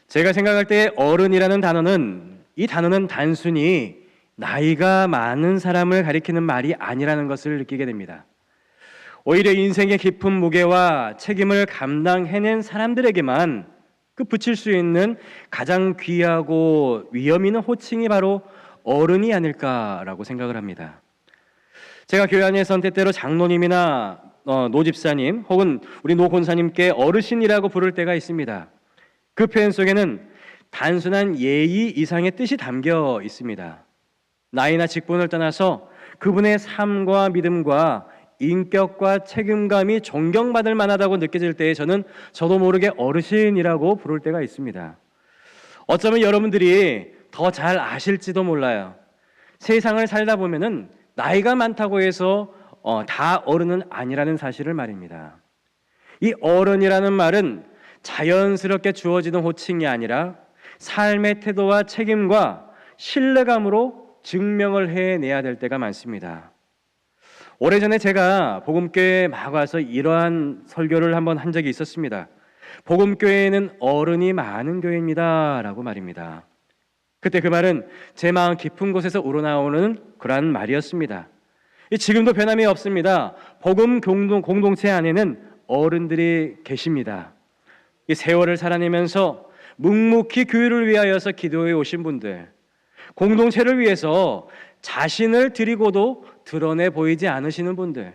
제가 생각할 때 어른이라는 단어는 이 단어는 단순히 나이가 많은 사람을 가리키는 말이 아니라는 것을 느끼게 됩니다. 오히려 인생의 깊은 무게와 책임을 감당해낸 사람들에게만 붙일 수 있는 가장 귀하고 위험 있는 호칭이 바로 어른이 아닐까라고 생각을 합니다. 제가 교회 안에서는 때때로 장로님이나 노집사님 혹은 우리 노권사님께 어르신이라고 부를 때가 있습니다. 그 표현 속에는 단순한 예의 이상의 뜻이 담겨 있습니다. 나이나 직분을 떠나서 그분의 삶과 믿음과 인격과 책임감이 존경받을 만하다고 느껴질 때에 저도 모르게 어르신이라고 부를 때가 있습니다. 어쩌면 여러분들이 더 잘 아실지도 몰라요. 세상을 살다 보면은 나이가 많다고 해서 다 어른은 아니라는 사실을 말입니다. 이 어른이라는 말은 자연스럽게 주어지는 호칭이 아니라 삶의 태도와 책임과 신뢰감으로 증명을 해내야 될 때가 많습니다. 오래전에 제가 복음교회에 막 와서 이러한 설교를 한번 한 적이 있었습니다. 복음교회는 어른이 많은 교회입니다 라고 말입니다. 그때 그 말은 제 마음 깊은 곳에서 우러나오는 그러한 말이었습니다. 지금도 변함이 없습니다. 복음 공동체 안에는 어른들이 계십니다. 이 세월을 살아내면서 묵묵히 교회를 위하여서 기도해 오신 분들, 공동체를 위해서 자신을 드리고도 드러내 보이지 않으시는 분들,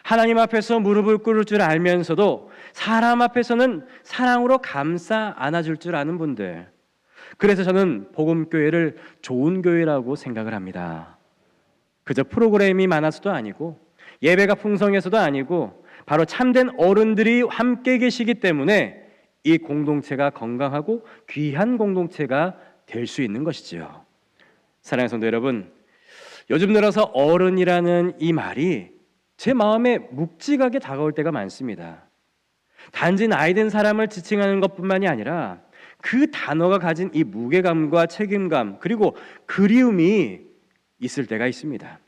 하나님 앞에서 무릎을 꿇을 줄 알면서도 사람 앞에서는 사랑으로 감싸 안아줄 줄 아는 분들, 그래서 저는 복음교회를 좋은 교회라고 생각을 합니다. 그저 프로그램이 많아서도 아니고 예배가 풍성해서도 아니고 바로 참된 어른들이 함께 계시기 때문에 이 공동체가 건강하고 귀한 공동체가 될 수 있는 것이지요. 사랑하는 성도 여러분, 요즘 들어서 어른이라는 이 말이 제 마음에 묵직하게 다가올 때가 많습니다. 단지 나이 든 사람을 지칭하는 것뿐만이 아니라 그 단어가 가진 이 무게감과 책임감 그리고 그리움이 있을 때가 있습니다.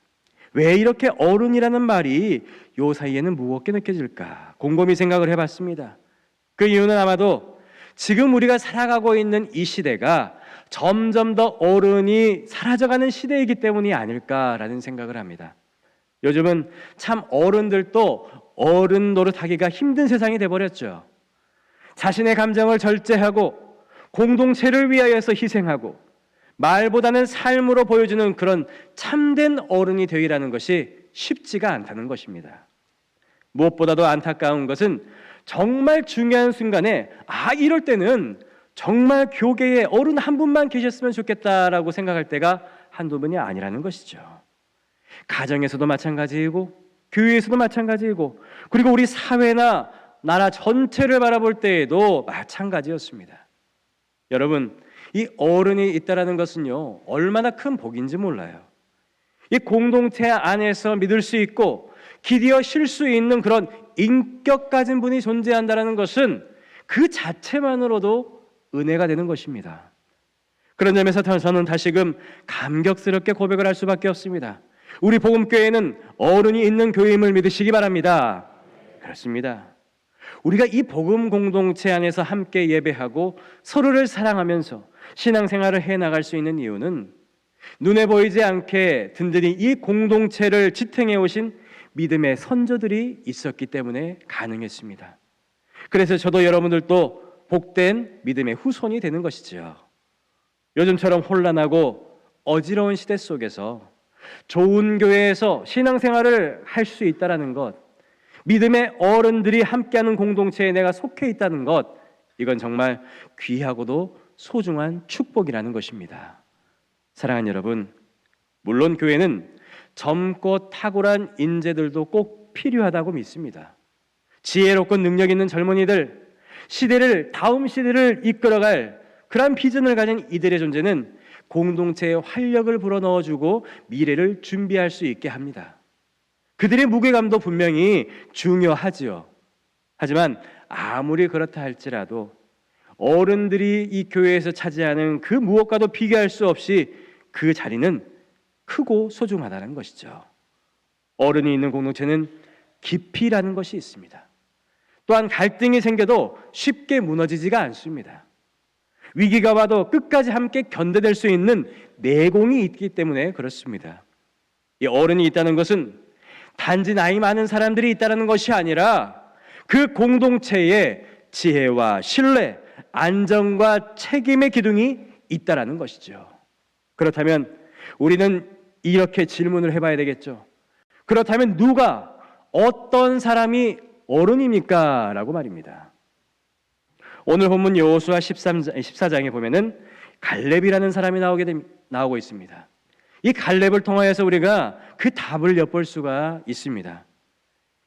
왜 이렇게 어른이라는 말이 요 사이에는 무겁게 느껴질까 곰곰이 생각을 해봤습니다. 그 이유는 아마도 지금 우리가 살아가고 있는 이 시대가 점점 더 어른이 사라져가는 시대이기 때문이 아닐까라는 생각을 합니다. 요즘은 참 어른들도 어른 노릇하기가 힘든 세상이 돼버렸죠. 자신의 감정을 절제하고 공동체를 위하여서 희생하고 말보다는 삶으로 보여주는 그런 참된 어른이 되리라는 것이 쉽지가 않다는 것입니다. 무엇보다도 안타까운 것은 정말 중요한 순간에 이럴 때는 정말 교계에 어른 한 분만 계셨으면 좋겠다라고 생각할 때가 한두 번이 아니라는 것이죠. 가정에서도 마찬가지이고 교회에서도 마찬가지이고 그리고 우리 사회나 나라 전체를 바라볼 때에도 마찬가지였습니다. 여러분, 이 어른이 있다라는 것은요 얼마나 큰 복인지 몰라요. 이 공동체 안에서 믿을 수 있고 기대어 쉴 수 있는 그런 인격 가진 분이 존재한다는 것은 그 자체만으로도 은혜가 되는 것입니다. 그런 점에서 저는 다시금 감격스럽게 고백을 할 수밖에 없습니다. 우리 복음교회는 어른이 있는 교회임을 믿으시기 바랍니다. 그렇습니다. 우리가 이 복음 공동체 안에서 함께 예배하고 서로를 사랑하면서 신앙생활을 해나갈 수 있는 이유는 눈에 보이지 않게 든든히 이 공동체를 지탱해 오신 믿음의 선조들이 있었기 때문에 가능했습니다. 그래서 저도 여러분들도 복된 믿음의 후손이 되는 것이지요. 요즘처럼 혼란하고 어지러운 시대 속에서 좋은 교회에서 신앙생활을 할 수 있다는 것, 믿음의 어른들이 함께하는 공동체에 내가 속해 있다는 것, 이건 정말 귀하고도 소중한 축복이라는 것입니다. 사랑하는 여러분, 물론 교회는 젊고 탁월한 인재들도 꼭 필요하다고 믿습니다. 지혜롭고 능력 있는 젊은이들, 다음 시대를 이끌어갈 그런 비전을 가진 이들의 존재는 공동체에 활력을 불어넣어주고 미래를 준비할 수 있게 합니다. 그들의 무게감도 분명히 중요하지요. 하지만 아무리 그렇다 할지라도 어른들이 이 교회에서 차지하는 그 무엇과도 비교할 수 없이 그 자리는 크고 소중하다는 것이죠. 어른이 있는 공동체는 깊이라는 것이 있습니다. 또한 갈등이 생겨도 쉽게 무너지지가 않습니다. 위기가 와도 끝까지 함께 견뎌낼 수 있는 내공이 있기 때문에 그렇습니다. 이 어른이 있다는 것은 단지 나이 많은 사람들이 있다는 것이 아니라 그 공동체에 지혜와 신뢰, 안정과 책임의 기둥이 있다는 것이죠. 그렇다면 우리는 이렇게 질문을 해봐야 되겠죠. 그렇다면 누가, 어떤 사람이 어른입니까? 라고 말입니다. 오늘 본문 여호수아 14장에 보면은 갈렙이라는 사람이 나오고 있습니다. 이 갈렙을 통하여서 우리가 그 답을 엿볼 수가 있습니다.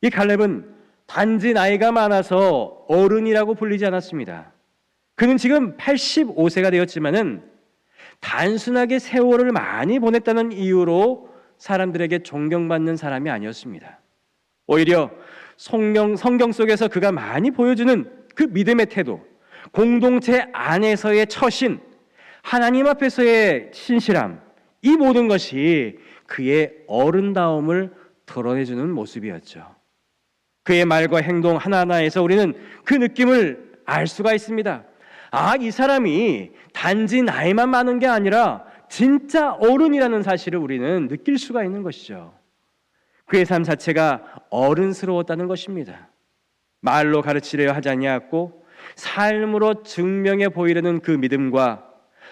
이 갈렙은 단지 나이가 많아서 어른이라고 불리지 않았습니다. 그는 지금 85세가 되었지만은 단순하게 세월을 많이 보냈다는 이유로 사람들에게 존경받는 사람이 아니었습니다. 오히려 성경 속에서 그가 많이 보여주는 그 믿음의 태도, 공동체 안에서의 처신, 하나님 앞에서의 신실함, 이 모든 것이 그의 어른다움을 드러내주는 모습이었죠. 그의 말과 행동 하나하나에서 우리는 그 느낌을 알 수가 있습니다. 아, 이 사람이 단지 나이만 많은 게 아니라 진짜 어른이라는 사실을 우리는 느낄 수가 있는 것이죠. 그의 삶 자체가 어른스러웠다는 것입니다. 말로 가르치려 하지 아니하였고 삶으로 증명해 보이려는 그 믿음과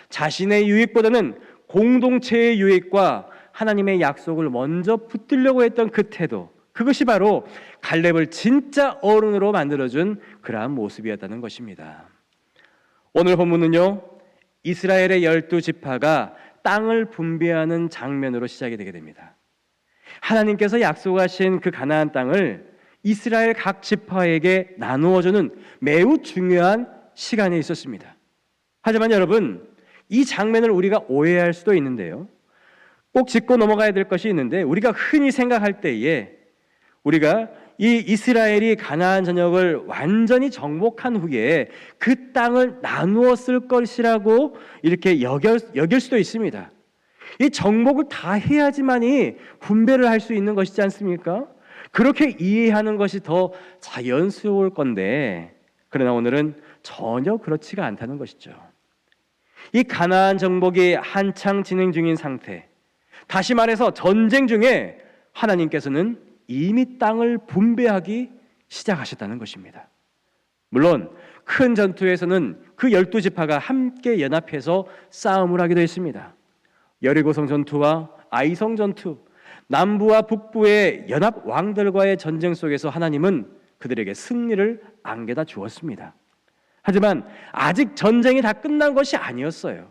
자신의 유익보다는 공동체의 유익과 하나님의 약속을 먼저 붙들려고 했던 그 태도, 그것이 바로 갈렙을 진짜 어른으로 만들어준 그러한 모습이었다는 것입니다. 오늘 본문은요, 이스라엘의 12지파가 땅을 분배하는 장면으로 시작이 되게 됩니다. 하나님께서 약속하신 그 가나안 땅을 이스라엘 각 지파에게 나누어주는 매우 중요한 시간이 있었습니다. 하지만 여러분, 이 장면을 우리가 오해할 수도 있는데요, 꼭 짚고 넘어가야 될 것이 있는데, 우리가 흔히 생각할 때에 우리가 이 이스라엘이 가나안 전역을 완전히 정복한 후에 그 땅을 나누었을 것이라고 이렇게 여길 수도 있습니다. 이 정복을 다 해야지만이 분배를 할 수 있는 것이지 않습니까? 그렇게 이해하는 것이 더 자연스러울 건데, 그러나 오늘은 전혀 그렇지가 않다는 것이죠. 이 가나안 정복이 한창 진행 중인 상태, 다시 말해서 전쟁 중에 하나님께서는 이미 땅을 분배하기 시작하셨다는 것입니다. 물론 큰 전투에서는 그 12지파가 함께 연합해서 싸움을 하기도 했습니다. 여리고성 전투와 아이성 전투, 남부와 북부의 연합 왕들과의 전쟁 속에서 하나님은 그들에게 승리를 안겨다 주었습니다. 하지만 아직 전쟁이 다 끝난 것이 아니었어요.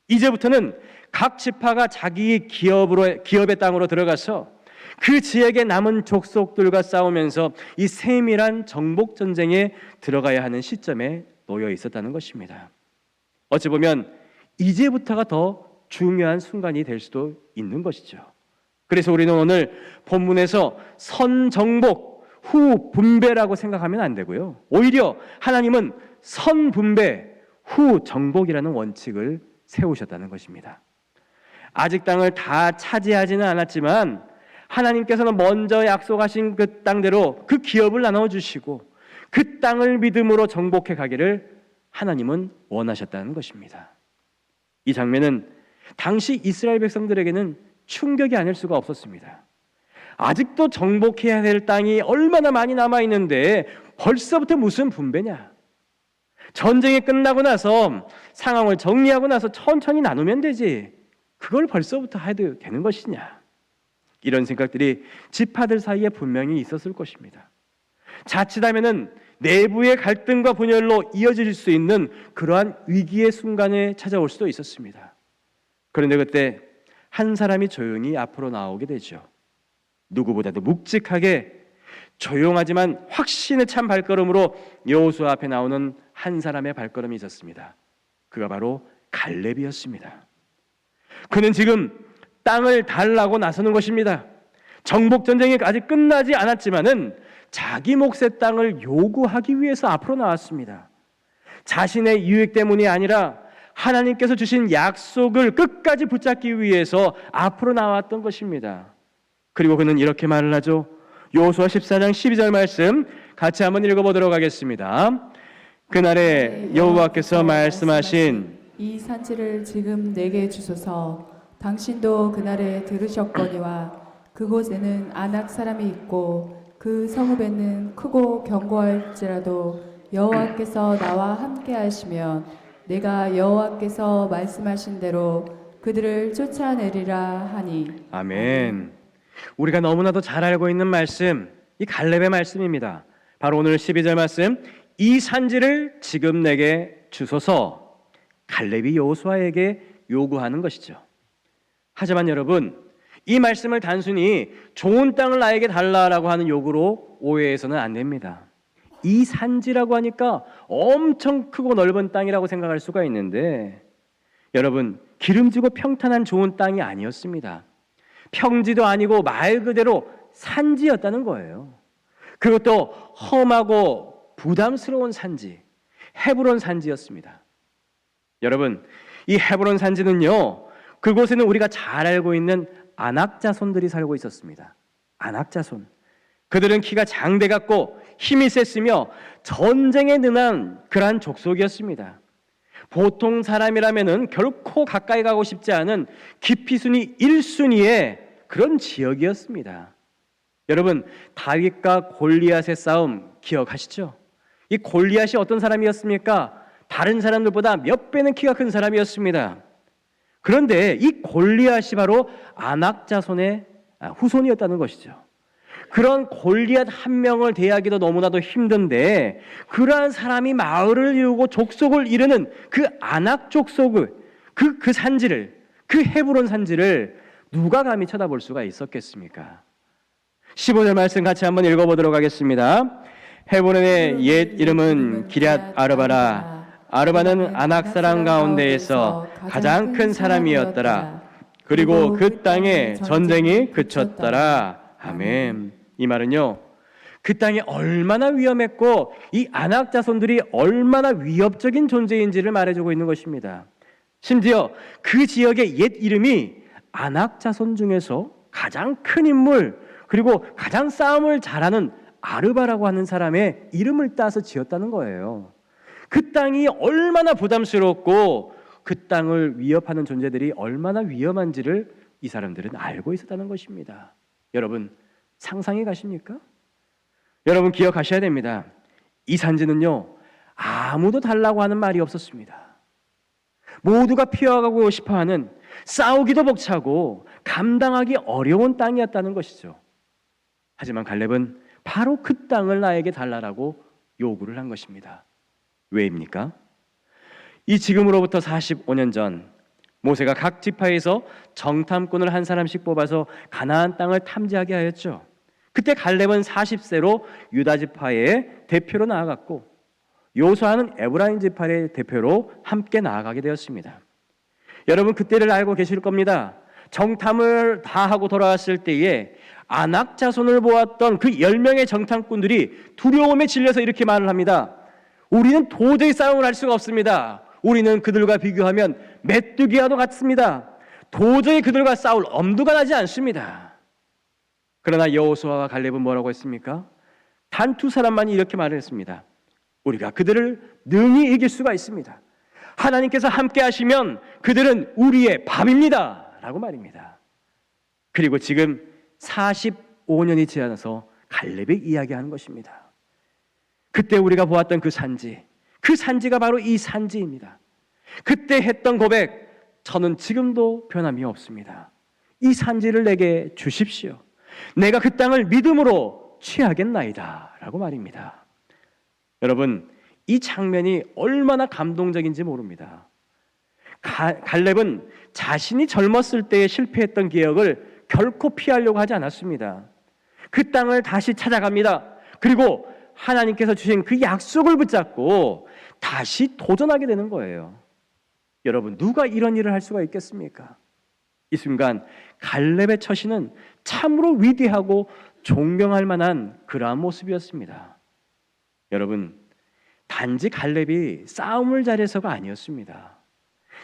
이제부터는 각 지파가 자기 기업의 땅으로 들어가서 그 지역에 남은 족속들과 싸우면서 이 세밀한 정복 전쟁에 들어가야 하는 시점에 놓여 있었다는 것입니다. 어찌 보면 이제부터가 더 중요한 순간이 될 수도 있는 것이죠. 그래서 우리는 오늘 본문에서 선정복, 후 분배라고 생각하면 안 되고요, 오히려 하나님은 선분배, 후 정복이라는 원칙을 세우셨다는 것입니다. 아직 땅을 다 차지하지는 않았지만 하나님께서는 먼저 약속하신 그 땅대로 그 기업을 나눠주시고 그 땅을 믿음으로 정복해 가기를 하나님은 원하셨다는 것입니다. 이 장면은 당시 이스라엘 백성들에게는 충격이 아닐 수가 없었습니다. 아직도 정복해야 될 땅이 얼마나 많이 남아있는데 벌써부터 무슨 분배냐? 전쟁이 끝나고 나서 상황을 정리하고 나서 천천히 나누면 되지, 그걸 벌써부터 해도 되는 것이냐? 이런 생각들이 지파들 사이에 분명히 있었을 것입니다. 자칫하면은 내부의 갈등과 분열로 이어질 수 있는 그러한 위기의 순간에 찾아올 수도 있었습니다. 그런데 그때 한 사람이 조용히 앞으로 나오게 되죠. 누구보다도 묵직하게 조용하지만 확신에 찬 발걸음으로 여호수아 앞에 나오는 한 사람의 발걸음이 있었습니다. 그가 바로 갈렙이었습니다. 그는 지금 땅을 달라고 나서는 것입니다. 정복 전쟁이 아직 끝나지 않았지만은 자기 몫의 땅을 요구하기 위해서 앞으로 나왔습니다. 자신의 유익 때문이 아니라 하나님께서 주신 약속을 끝까지 붙잡기 위해서 앞으로 나왔던 것입니다. 그리고 그는 이렇게 말을 하죠. 여호수아 14장 12절 말씀 같이 한번 읽어보도록 하겠습니다. 그날에 여호와께서 말씀하신 이 산지를 지금 내게 주소서. 당신도 그날에 들으셨거니와 그곳에는 아낙 사람이 있고 그 성읍에는 크고 견고할지라도 여호와께서 나와 함께 하시면 내가 여호와께서 말씀하신 대로 그들을 쫓아내리라 하니. 아멘. 우리가 너무나도 잘 알고 있는 말씀, 이 갈렙의 말씀입니다. 바로 오늘 12절 말씀, 이 산지를 지금 내게 주소서. 갈렙이 여호수아에게 요구하는 것이죠. 하지만 여러분, 이 말씀을 단순히 좋은 땅을 나에게 달라라고 하는 요구로 오해해서는 안 됩니다. 이 산지라고 하니까 엄청 크고 넓은 땅이라고 생각할 수가 있는데, 여러분, 기름지고 평탄한 좋은 땅이 아니었습니다. 평지도 아니고 말 그대로 산지였다는 거예요. 그것도 험하고 부담스러운 산지, 헤브론 산지였습니다. 여러분, 이 헤브론 산지는요, 그곳에는 우리가 잘 알고 있는 아낙 자손들이 살고 있었습니다. 아낙 자손. 그들은 키가 장대 같고 힘이 셌으며 전쟁에 능한 그러한 족속이었습니다. 보통 사람이라면은 결코 가까이 가고 싶지 않은 기피순위 1순위의 그런 지역이었습니다. 여러분, 다윗과 골리앗의 싸움 기억하시죠? 이 골리앗이 어떤 사람이었습니까? 다른 사람들보다 몇 배는 키가 큰 사람이었습니다. 그런데 이 골리앗이 바로 아낙 자손의 후손이었다는 것이죠. 그런 골리앗 한 명을 대하기도 너무나도 힘든데, 그러한 사람이 마을을 이루고 족속을 이루는 그 아낙 족속을, 그 산지를, 그 헤브론 산지를 누가 감히 쳐다볼 수가 있었겠습니까? 15절 말씀 같이 한번 읽어보도록 하겠습니다. 헤브론의 옛 이름은 기럇 아르바라. 아르바는 아낙 사람 가운데에서 가장 큰 사람이었더라. 그리고 그 땅에 전쟁이 그쳤더라. 아멘. 이 말은요, 그 땅이 얼마나 위험했고 이 아낙 자손들이 얼마나 위협적인 존재인지를 말해주고 있는 것입니다. 심지어 그 지역의 옛 이름이 아낙 자손 중에서 가장 큰 인물, 그리고 가장 싸움을 잘하는 아르바라고 하는 사람의 이름을 따서 지었다는 거예요. 그 땅이 얼마나 부담스럽고 그 땅을 위협하는 존재들이 얼마나 위험한지를 이 사람들은 알고 있었다는 것입니다. 여러분, 상상이 가십니까? 여러분, 기억하셔야 됩니다. 이 산지는요, 아무도 달라고 하는 말이 없었습니다. 모두가 피해가고 싶어하는, 싸우기도 벅차고 감당하기 어려운 땅이었다는 것이죠. 하지만 갈렙은 바로 그 땅을 나에게 달라라고 요구를 한 것입니다. 왜입니까? 이 지금으로부터 45년 전 모세가 각 지파에서 정탐꾼을 한 사람씩 뽑아서 가나안 땅을 탐지하게 하였죠. 그때 갈렙은 40세로 유다 지파의 대표로 나아갔고 여호수아는 에브라임 지파의 대표로 함께 나아가게 되었습니다. 여러분, 그때를 알고 계실 겁니다. 정탐을 다 하고 돌아왔을 때에 아낙 자손을 보았던 그 10명의 정탐꾼들이 두려움에 질려서 이렇게 말을 합니다. 우리는 도저히 싸움을 할 수가 없습니다. 우리는 그들과 비교하면 메뚜기와도 같습니다. 도저히 그들과 싸울 엄두가 나지 않습니다. 그러나 여호수아와 갈렙은 뭐라고 했습니까? 단 두 사람만이 이렇게 말을 했습니다. 우리가 그들을 능히 이길 수가 있습니다. 하나님께서 함께 하시면 그들은 우리의 밤입니다 라고 말입니다. 그리고 지금 45년이 지나서 갈렙이 이야기하는 것입니다. 그때 우리가 보았던 그 산지가 바로 이 산지입니다. 그때 했던 고백, 저는 지금도 변함이 없습니다. 이 산지를 내게 주십시오. 내가 그 땅을 믿음으로 취하겠나이다 라고 말입니다. 여러분, 이 장면이 얼마나 감동적인지 모릅니다. 갈렙은 자신이 젊었을 때에 실패했던 기억을 결코 피하려고 하지 않았습니다. 그 땅을 다시 찾아갑니다. 그리고 하나님께서 주신 그 약속을 붙잡고 다시 도전하게 되는 거예요. 여러분, 누가 이런 일을 할 수가 있겠습니까? 이 순간 갈렙의 처신은 참으로 위대하고 존경할 만한 그러한 모습이었습니다. 여러분, 단지 갈렙이 싸움을 잘해서가 아니었습니다.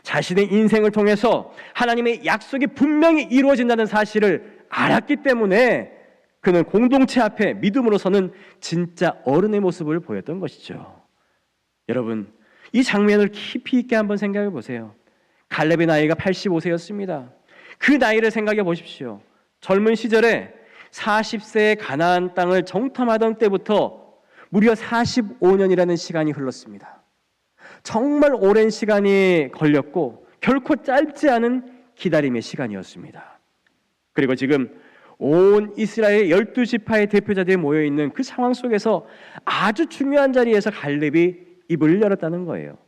자신의 인생을 통해서 하나님의 약속이 분명히 이루어진다는 사실을 알았기 때문에 그는 공동체 앞에 믿음으로 서는 진짜 어른의 모습을 보였던 것이죠. 여러분, 이 장면을 깊이 있게 한번 생각해 보세요. 갈렙의 나이가 85세였습니다. 그 나이를 생각해 보십시오. 젊은 시절에 40세의 가나안 땅을 정탐하던 때부터 무려 45년이라는 시간이 흘렀습니다. 정말 오랜 시간이 걸렸고 결코 짧지 않은 기다림의 시간이었습니다. 그리고 지금 온 이스라엘 12지파의 대표자들이 모여있는 그 상황 속에서 아주 중요한 자리에서 갈렙이 입을 열었다는 거예요.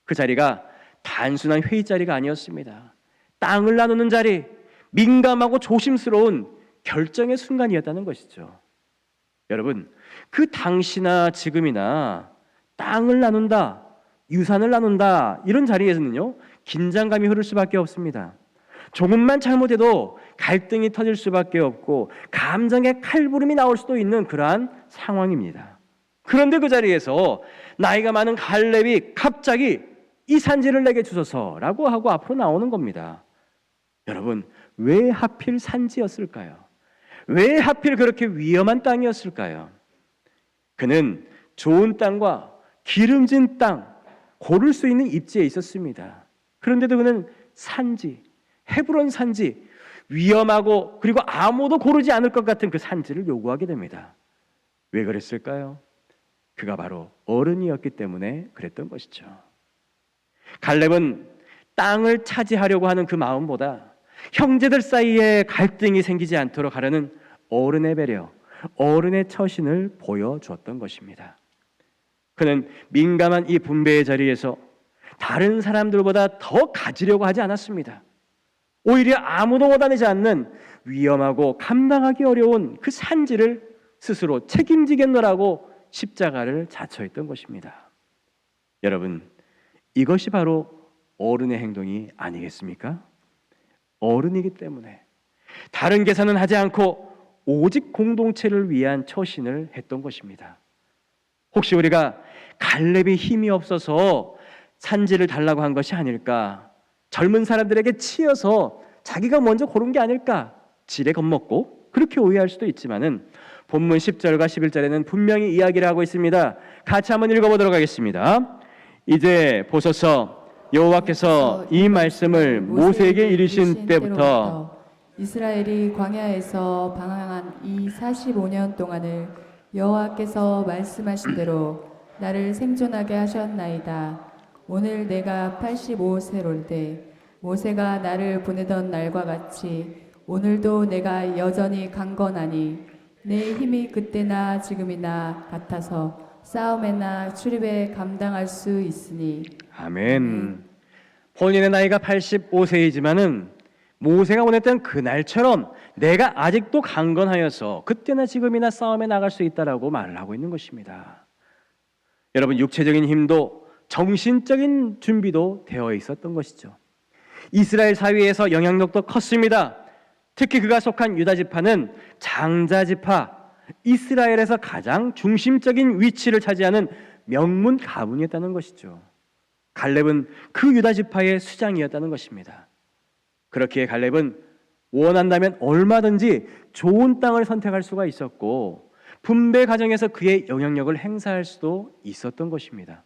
그 자리가 단순한 회의 자리가 아니었습니다. 땅을 나누는 자리, 민감하고 조심스러운 결정의 순간이었다는 것이죠. 여러분, 그 당시나 지금이나 땅을 나눈다, 유산을 나눈다 이런 자리에서는요, 긴장감이 흐를 수밖에 없습니다. 조금만 잘못해도 갈등이 터질 수밖에 없고 감정의 칼부림이 나올 수도 있는 그러한 상황입니다. 그런데 그 자리에서 나이가 많은 갈렙이 갑자기 이 산지를 내게 주소서라고 하고 앞으로 나오는 겁니다. 여러분, 왜 하필 산지였을까요? 왜 하필 그렇게 위험한 땅이었을까요? 그는 좋은 땅과 기름진 땅 고를 수 있는 입지에 있었습니다. 그런데도 그는 산지, 헤브론 산지, 위험하고 그리고 아무도 고르지 않을 것 같은 그 산지를 요구하게 됩니다. 왜 그랬을까요? 그가 바로 어른이었기 때문에 그랬던 것이죠. 갈렙은 땅을 차지하려고 하는 그 마음보다 형제들 사이에 갈등이 생기지 않도록 하려는 어른의 배려, 어른의 처신을 보여주었던 것입니다. 그는 민감한 이 분배의 자리에서 다른 사람들보다 더 가지려고 하지 않았습니다. 오히려 아무도 얻어내지 않는 위험하고 감당하기 어려운 그 산지를 스스로 책임지겠노라고 십자가를 자처했던 것입니다. 여러분, 이것이 바로 어른의 행동이 아니겠습니까? 어른이기 때문에 다른 계산은 하지 않고 오직 공동체를 위한 처신을 했던 것입니다. 혹시 우리가 갈렙이 힘이 없어서 산지를 달라고 한 것이 아닐까? 젊은 사람들에게 치여서 자기가 먼저 고른 게 아닐까? 지레 겁먹고 그렇게 오해할 수도 있지만은 본문 10절과 11절에는 분명히 이야기를 하고 있습니다. 같이 한번 읽어보도록 하겠습니다. 이제 보소서, 여호와께서 이 말씀을 모세에게 이르신 때부터 이스라엘이 광야에서 방황한 이 45년 동안을 여호와께서 말씀하신 대로 나를 생존하게 하셨나이다. 오늘 내가 85세로되 모세가 나를 보내던 날과 같이 오늘도 내가 여전히 강건하니 내 힘이 그때나 지금이나 같아서 싸움에나 출입에 감당할 수 있으니. 아멘. 본인의 나이가 85세이지만은 모세가 보냈던 그날처럼 내가 아직도 강건하여서 그때나 지금이나 싸움에 나갈 수 있다라고 말을 하고 있는 것입니다. 여러분, 육체적인 힘도 정신적인 준비도 되어 있었던 것이죠. 이스라엘 사회에서 영향력도 컸습니다. 특히 그가 속한 유다 지파는 장자 지파, 이스라엘에서 가장 중심적인 위치를 차지하는 명문 가문이었다는 것이죠. 갈렙은 그 유다 지파의 수장이었다는 것입니다. 그렇기에 갈렙은 원한다면 얼마든지 좋은 땅을 선택할 수가 있었고 분배 과정에서 그의 영향력을 행사할 수도 있었던 것입니다.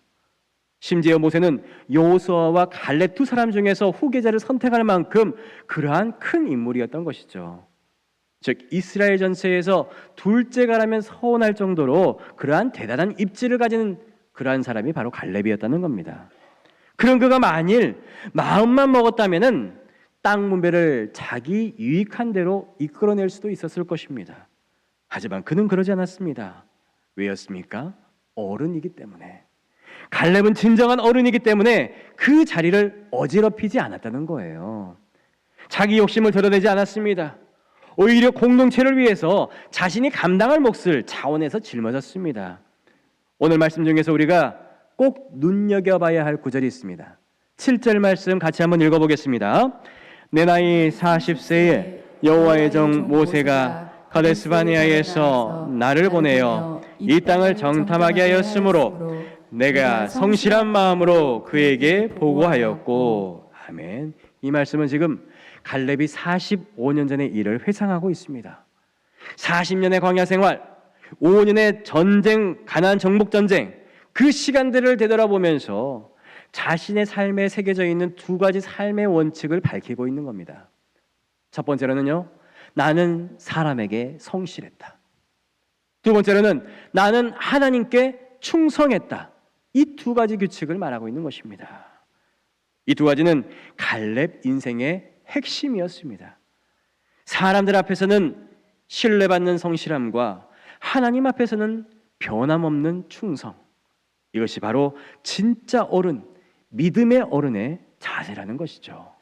심지어 모세는 여호수아와 갈렙 두 사람 중에서 후계자를 선택할 만큼 그러한 큰 인물이었던 것이죠. 즉 이스라엘 전체에서 둘째가라면 서운할 정도로 그러한 대단한 입지를 가지는 그러한 사람이 바로 갈렙이었다는 겁니다. 그런 그가 만일 마음만 먹었다면은 땅 분배를 자기 유익한 대로 이끌어낼 수도 있었을 것입니다. 하지만 그는 그러지 않았습니다. 왜였습니까? 어른이기 때문에. 갈렙은 진정한 어른이기 때문에 그 자리를 어지럽히지 않았다는 거예요. 자기 욕심을 드러내지 않았습니다. 오히려 공동체를 위해서 자신이 감당할 몫을 차원에서 짊어졌습니다. 오늘 말씀 중에서 우리가 꼭 눈여겨봐야 할 구절이 있습니다. 7절 말씀 같이 한번 읽어보겠습니다. 내 나이 40세에 여호와의 종 모세가 가데스바네아에서 나를 보내어 이 땅을 정탐하게 하였으므로 내가 성실한 마음으로 그에게 보고하였고. 아멘. 이 말씀은 지금 갈렙이 45년 전의 일을 회상하고 있습니다. 40년의 광야 생활, 5년의 전쟁, 가나안 정복 전쟁, 그 시간들을 되돌아보면서 자신의 삶에 새겨져 있는 두 가지 삶의 원칙을 밝히고 있는 겁니다. 첫 번째로는요, 나는 사람에게 성실했다. 두 번째로는 나는 하나님께 충성했다. 이 두 가지 규칙을 말하고 있는 것입니다. 이 두 가지는 갈렙 인생의 핵심이었습니다. 사람들 앞에서는 신뢰받는 성실함과 하나님 앞에서는 변함없는 충성. 이것이 바로 진짜 어른, 믿음의 어른의 자세라는 것이죠.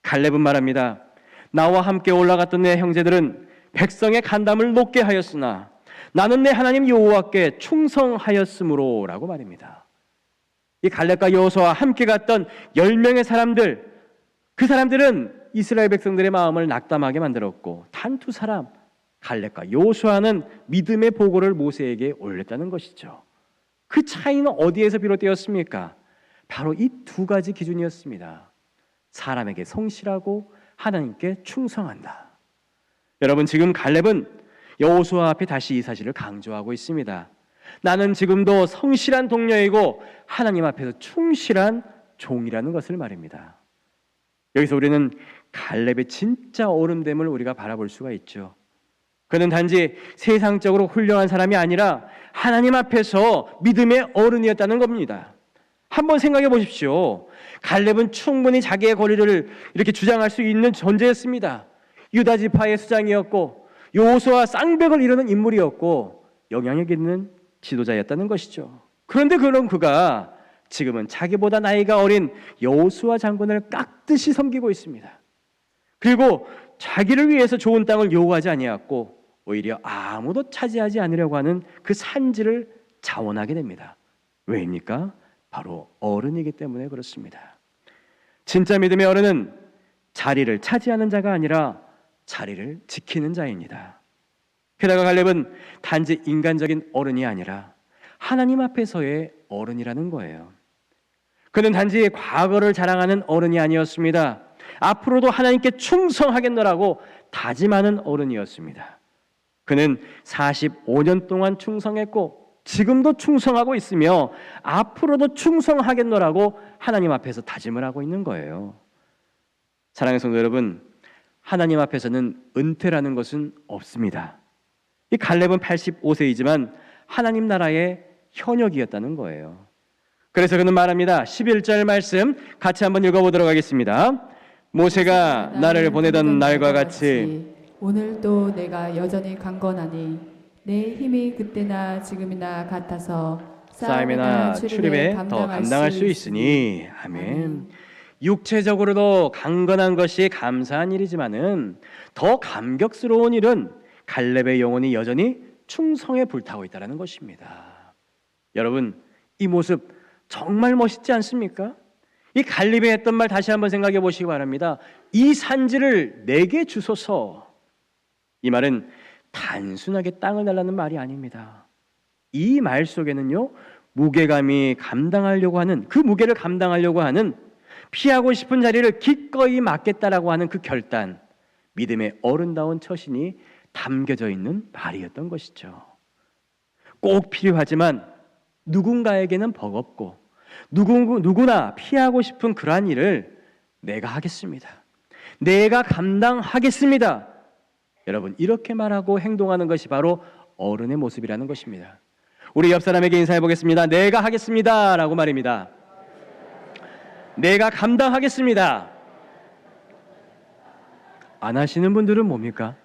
갈렙은 말합니다. 나와 함께 올라갔던 내 형제들은 백성의 간담을 높게 하였으나 나는 내 하나님 여호와께 충성하였으므로 라고 말입니다. 이 갈렙과 여호수아와 함께 갔던 10명의 사람들, 그 사람들은 이스라엘 백성들의 마음을 낙담하게 만들었고 단 두 사람, 갈렙과 여호수아는 믿음의 보고를 모세에게 올렸다는 것이죠. 그 차이는 어디에서 비롯되었습니까? 바로 이 두 가지 기준이었습니다. 사람에게 성실하고 하나님께 충성한다. 여러분, 지금 갈렙은 여호수아 앞에 다시 이 사실을 강조하고 있습니다. 나는 지금도 성실한 동료이고 하나님 앞에서 충실한 종이라는 것을 말입니다. 여기서 우리는 갈렙의 진짜 어른됨을 우리가 바라볼 수가 있죠. 그는 단지 세상적으로 훌륭한 사람이 아니라 하나님 앞에서 믿음의 어른이었다는 겁니다. 한번 생각해 보십시오. 갈렙은 충분히 자기의 권리를 이렇게 주장할 수 있는 존재였습니다. 유다 지파의 수장이었고 여호수아 쌍벽을 이루는 인물이었고 영향력 있는 지도자였다는 것이죠. 그런데 그런 그가 지금은 자기보다 나이가 어린 여호수아 장군을 깍듯이 섬기고 있습니다. 그리고 자기를 위해서 좋은 땅을 요구하지 아니하였고 오히려 아무도 차지하지 않으려고 하는 그 산지를 자원하게 됩니다. 왜입니까? 바로 어른이기 때문에 그렇습니다. 진짜 믿음의 어른은 자리를 차지하는 자가 아니라 자리를 지키는 자입니다. 게다가 갈렙은 단지 인간적인 어른이 아니라 하나님 앞에서의 어른이라는 거예요. 그는 단지 과거를 자랑하는 어른이 아니었습니다. 앞으로도 하나님께 충성하겠노라고 다짐하는 어른이었습니다. 그는 45년 동안 충성했고 지금도 충성하고 있으며 앞으로도 충성하겠노라고 하나님 앞에서 다짐을 하고 있는 거예요. 사랑하는 성도 여러분, 하나님 앞에서는 은퇴라는 것은 없습니다. 이 갈렙은 85세이지만 하나님 나라의 현역이었다는 거예요. 그래서 그는 말합니다. 11절 말씀 같이 한번 읽어보도록 하겠습니다. 모세가 나를 보내던 날과 같이 오늘도 내가 여전히 강건하니 내 힘이 그때나 지금이나 같아서 싸움이나 출입에 더 감당할 수 있으니. 아멘. 육체적으로도 강건한 것이 감사한 일이지만은 더 감격스러운 일은 갈렙의 영혼이 여전히 충성에 불타고 있다는 것입니다. 여러분, 이 모습 정말 멋있지 않습니까? 이 갈렙이 했던 말 다시 한번 생각해 보시기 바랍니다. 이 산지를 내게 주소서. 이 말은 단순하게 땅을 달라는 말이 아닙니다. 이 말 속에는요, 무게감이 감당하려고 하는, 그 무게를 감당하려고 하는, 피하고 싶은 자리를 기꺼이 맡겠다라고 하는 그 결단, 믿음의 어른다운 처신이 담겨져 있는 말이었던 것이죠. 꼭 필요하지만 누군가에게는 버겁고 누구나 피하고 싶은 그러한 일을 내가 하겠습니다. 내가 감당하겠습니다. 여러분, 이렇게 말하고 행동하는 것이 바로 어른의 모습이라는 것입니다. 우리 옆 사람에게 인사해 보겠습니다. 내가 하겠습니다 라고 말입니다. 내가 감당하겠습니다. 안 하시는 분들은 뭡니까?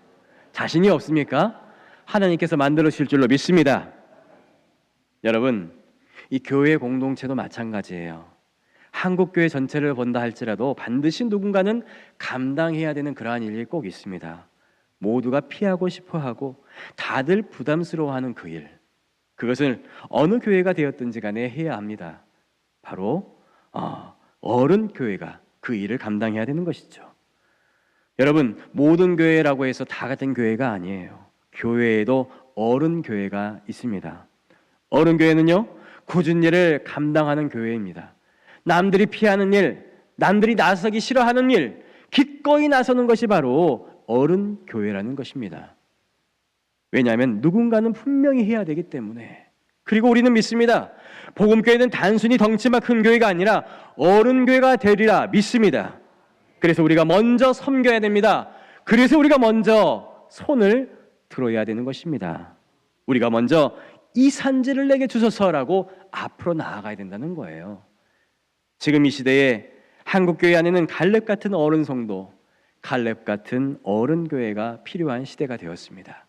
자신이 없습니까? 하나님께서 만들어 주실 줄로 믿습니다. 여러분, 이 교회 공동체도 마찬가지예요. 한국교회 전체를 본다 할지라도 반드시 누군가는 감당해야 되는 그러한 일이 꼭 있습니다. 모두가 피하고 싶어하고 다들 부담스러워하는 그 일, 그것을 어느 교회가 되었든지 간에 해야 합니다. 바로 어른 교회가 그 일을 감당해야 되는 것이죠. 여러분, 모든 교회라고 해서 다 같은 교회가 아니에요. 교회에도 어른 교회가 있습니다. 어른 교회는요, 굳은 일을 감당하는 교회입니다. 남들이 피하는 일, 남들이 나서기 싫어하는 일, 기꺼이 나서는 것이 바로 어른 교회라는 것입니다. 왜냐하면 누군가는 분명히 해야 되기 때문에 그리고 우리는 믿습니다. 복음교회는 단순히 덩치만 큰 교회가 아니라 어른교회가 되리라 믿습니다. 그래서 우리가 먼저 섬겨야 됩니다. 그래서 우리가 먼저 손을 들어야 되는 것입니다. 우리가 먼저 이 산지를 내게 주소서라고 앞으로 나아가야 된다는 거예요. 지금 이 시대에 한국교회 안에는 갈렙 같은 어른 성도, 갈렙 같은 어른 교회가 필요한 시대가 되었습니다.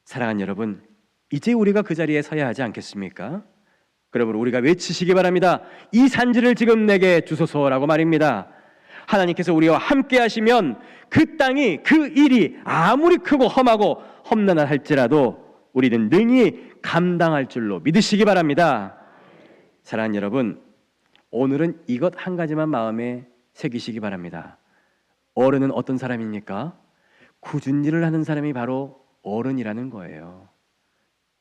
사랑하는 여러분, 이제 우리가 그 자리에 서야 하지 않겠습니까? 그러므로 우리가 외치시기 바랍니다. 이 산지를 지금 내게 주소서라고 말입니다. 하나님께서 우리와 함께 하시면 그 땅이, 그 일이 아무리 크고 험하고 험난하 할지라도 우리는 능히 감당할 줄로 믿으시기 바랍니다. 사랑하는 여러분, 오늘은 이것 한 가지만 마음에 새기시기 바랍니다. 어른은 어떤 사람입니까? 굳은 일을 하는 사람이 바로 어른이라는 거예요.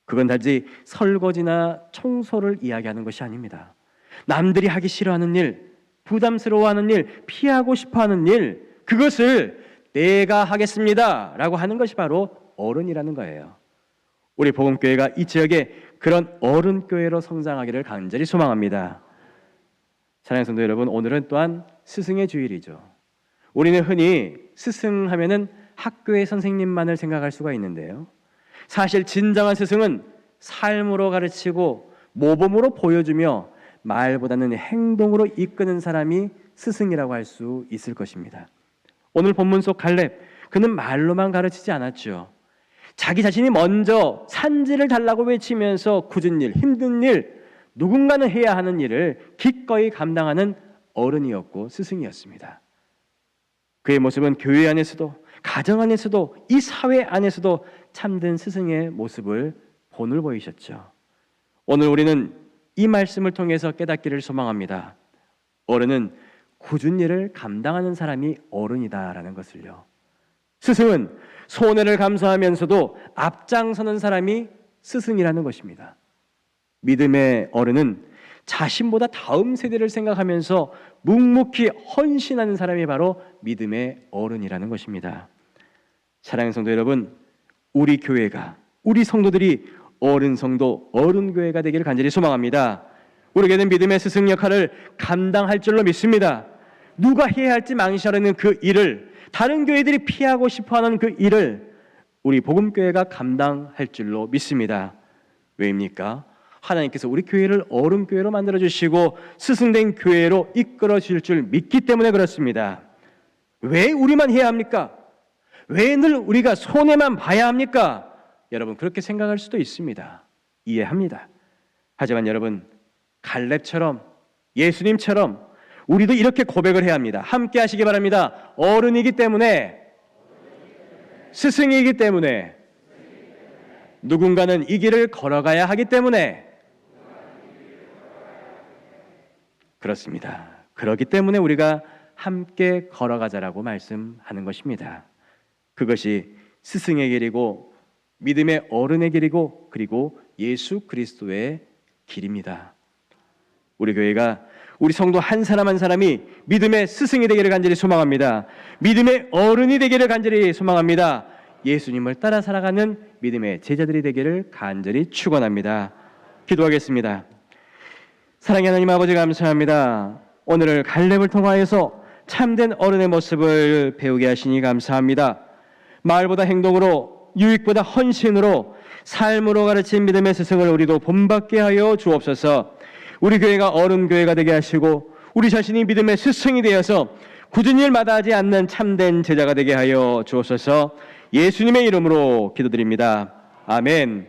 그건 단지 설거지나 청소를 이야기하는 것이 아닙니다. 남들이 하기 싫어하는 일, 부담스러워하는 일, 피하고 싶어하는 일, 그것을 내가 하겠습니다 라고 하는 것이 바로 어른이라는 거예요. 우리 복음교회가 이 지역에 그런 어른교회로 성장하기를 간절히 소망합니다. 사랑하는 성도 여러분, 오늘은 또한 스승의 주일이죠. 우리는 흔히 스승하면은 학교의 선생님만을 생각할 수가 있는데요, 사실 진정한 스승은 삶으로 가르치고 모범으로 보여주며 말보다는 행동으로 이끄는 사람이 스승이라고 할 수 있을 것입니다. 오늘 본문 속 갈렙, 그는 말로만 가르치지 않았죠. 자기 자신이 먼저 산지를 달라고 외치면서 굳은 일, 힘든 일, 누군가는 해야 하는 일을 기꺼이 감당하는 어른이었고 스승이었습니다. 그의 모습은 교회 안에서도, 가정 안에서도, 이 사회 안에서도 참된 스승의 모습을 본을 보이셨죠. 오늘 우리는 이 말씀을 통해서 깨닫기를 소망합니다. 어른은 굳은 일을 감당하는 사람이 어른이다라는 것을요. 스승은 손해를 감수하면서도 앞장서는 사람이 스승이라는 것입니다. 믿음의 어른은 자신보다 다음 세대를 생각하면서 묵묵히 헌신하는 사람이 바로 믿음의 어른이라는 것입니다. 사랑하는 성도 여러분, 우리 교회가, 우리 성도들이 어른 성도, 어른 교회가 되기를 간절히 소망합니다. 우리에게는 믿음의 스승 역할을 감당할 줄로 믿습니다. 누가 해야 할지 망설이는 그 일을, 다른 교회들이 피하고 싶어하는 그 일을 우리 복음교회가 감당할 줄로 믿습니다. 왜입니까? 하나님께서 우리 교회를 어른교회로 만들어주시고 스승된 교회로 이끌어 주실 줄 믿기 때문에 그렇습니다. 왜 우리만 해야 합니까? 왜 늘 우리가 손해만 봐야 합니까? 여러분, 그렇게 생각할 수도 있습니다. 이해합니다. 하지만 여러분, 갈렙처럼, 예수님처럼 우리도 이렇게 고백을 해야 합니다. 함께 하시기 바랍니다. 어른이기 때문에, 스승이기 때문에, 누군가는 이 길을 걸어가야 하기 때문에, 그렇습니다. 그렇기 때문에 우리가 함께 걸어가자라고 말씀하는 것입니다. 그것이 스승의 길이고 믿음의 어른의 길이고 그리고 예수 그리스도의 길입니다. 우리 교회가, 우리 성도 한 사람 한 사람이 믿음의 스승이 되기를 간절히 소망합니다. 믿음의 어른이 되기를 간절히 소망합니다. 예수님을 따라 살아가는 믿음의 제자들이 되기를 간절히 축원합니다. 기도하겠습니다. 사랑의 하나님 아버지, 감사합니다. 오늘을 갈렙을 통하여서 참된 어른의 모습을 배우게 하시니 감사합니다. 말보다 행동으로, 유익보다 헌신으로, 삶으로 가르친 믿음의 스승을 우리도 본받게 하여 주옵소서. 우리 교회가 어른교회가 되게 하시고 우리 자신이 믿음의 스승이 되어서 굳은 일 마다하지 않는 참된 제자가 되게 하여 주옵소서. 예수님의 이름으로 기도드립니다. 아멘.